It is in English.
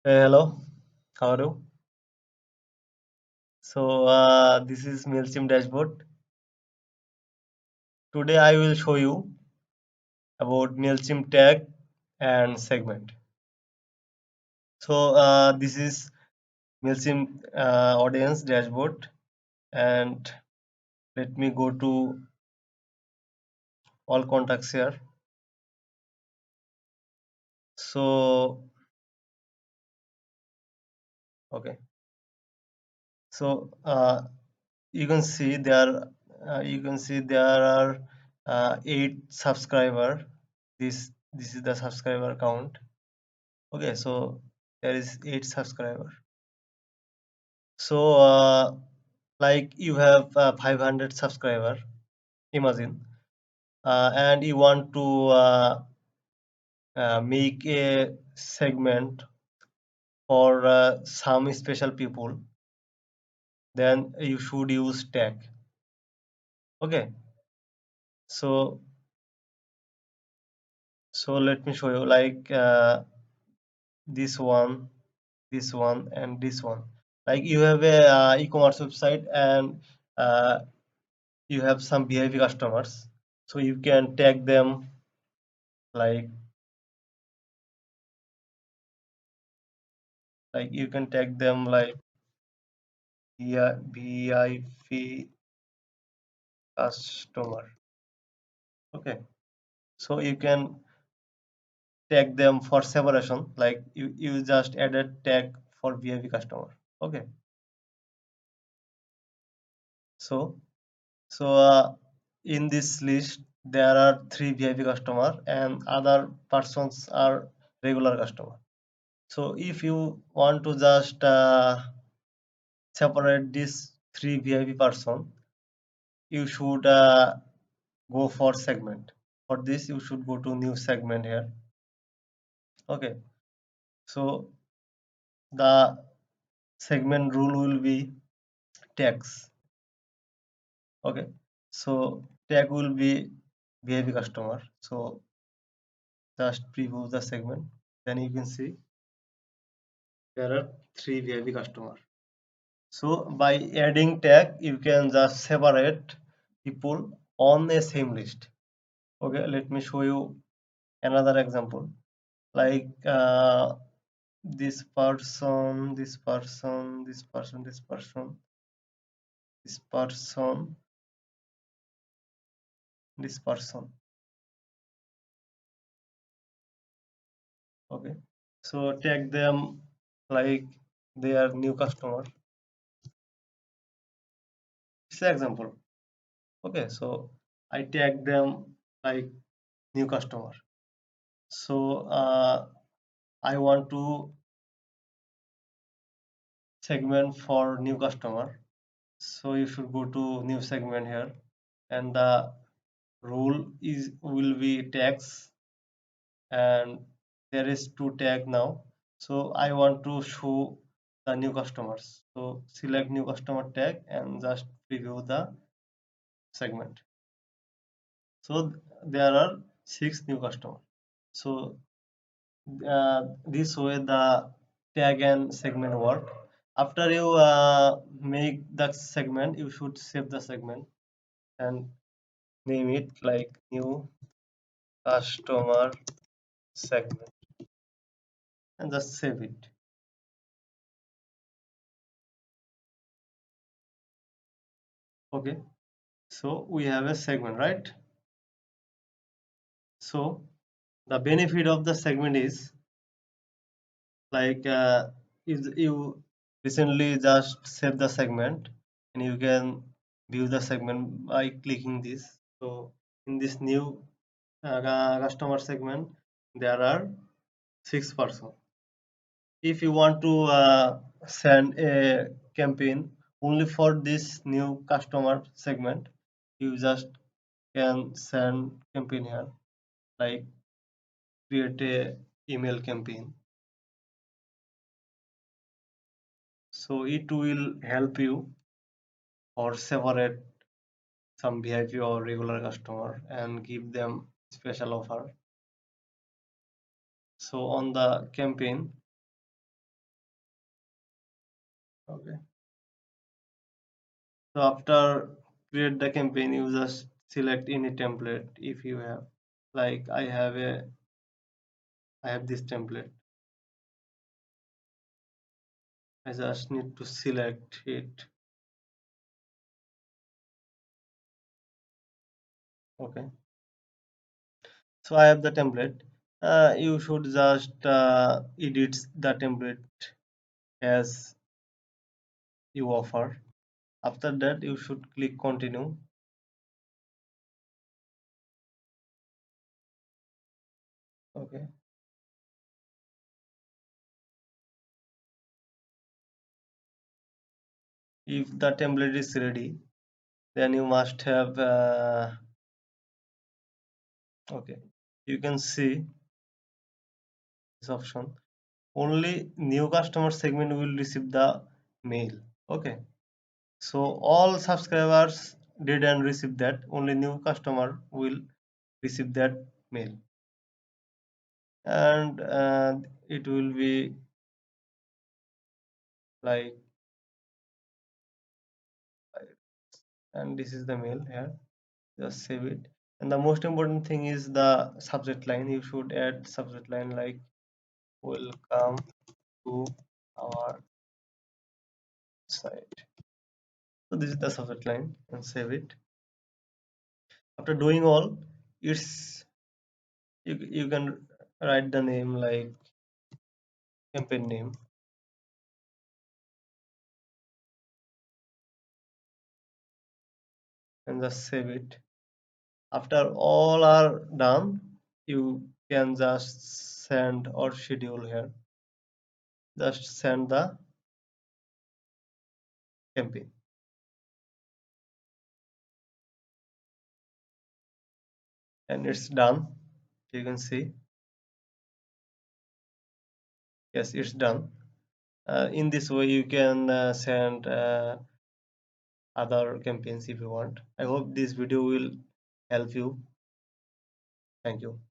Hey, hello, how are you? This is Mailchimp dashboard. Today I will show you about Mailchimp tag and segment. This is Mailchimp audience dashboard, and let me go to all contacts here. So okay, so you can see there are eight subscriber. This is the subscriber count. Okay, so there is eight subscriber. So, like you have 500 subscriber, imagine, and you want to make a segment for some special people, then you should use tag. Okay, so let me show you like this one, this one, and this one. Like you have a e-commerce website and uh, you have some VIP customers, so you can tag them like you can tag them like VIP customer. Okay, so you can tag them for separation, like you just added tag for VIP customer. Okay, so in this list there are three VIP customer and other persons are regular customer. So if you want to just separate these three VIP person, you should go for segment. For this you should go to new segment here. Okay, so the segment rule will be tags. Okay, so tag will be VIP customer. So just preview the segment, then you can see there are three VIP customer. So by adding tag you can just separate people on a same list. Okay, let me show you another example. Like this person, this person, this person, this person, this person, this person. Okay, so tag them like they are new customer. It's an example. Okay, so I tag them like new customer. So I want to segment for new customer. So you should go to new segment here, and the rule is will be tags, and there is two tag now. So I want to show the new customers. So select new customer tag and just preview the segment. So there are six new customers. So this way the tag and segment work. After you make the segment, you should save the segment and name it like new customer segment and just save it. Okay, so we have a segment, right? So the benefit of the segment is like if you recently just save the segment and you can view the segment by clicking this. So in this new customer segment there are six person. If you want to send a campaign only for this new customer segment, you just can send campaign here, like create a email campaign. So it will help you or separate some VIP or regular customer and give them special offer. So on the campaign Okay. So after create the campaign, you just select any template if you have. Like I have this template. I just need to select it. Okay. So I have the template. You should just edit the template as you offer. After that, you should click continue. Okay. If the template is ready, then you must have okay. You can see this option. Only new customer segment will receive the mail. Okay. So all subscribers didn't receive that. Only new customer will receive that mail, and it will be like, and this is the mail here. Just save it. And the most important thing is the subject line. You should add subject line like welcome to our site. So this is the subject line, and save it. After doing all, it's you can write the name like campaign name, and just save it. After all are done, you can just send or schedule here. Just send the campaign, and it's done. You can see, yes, it's done. In this way, you can send other campaigns if you want. I hope this video will help you. Thank you.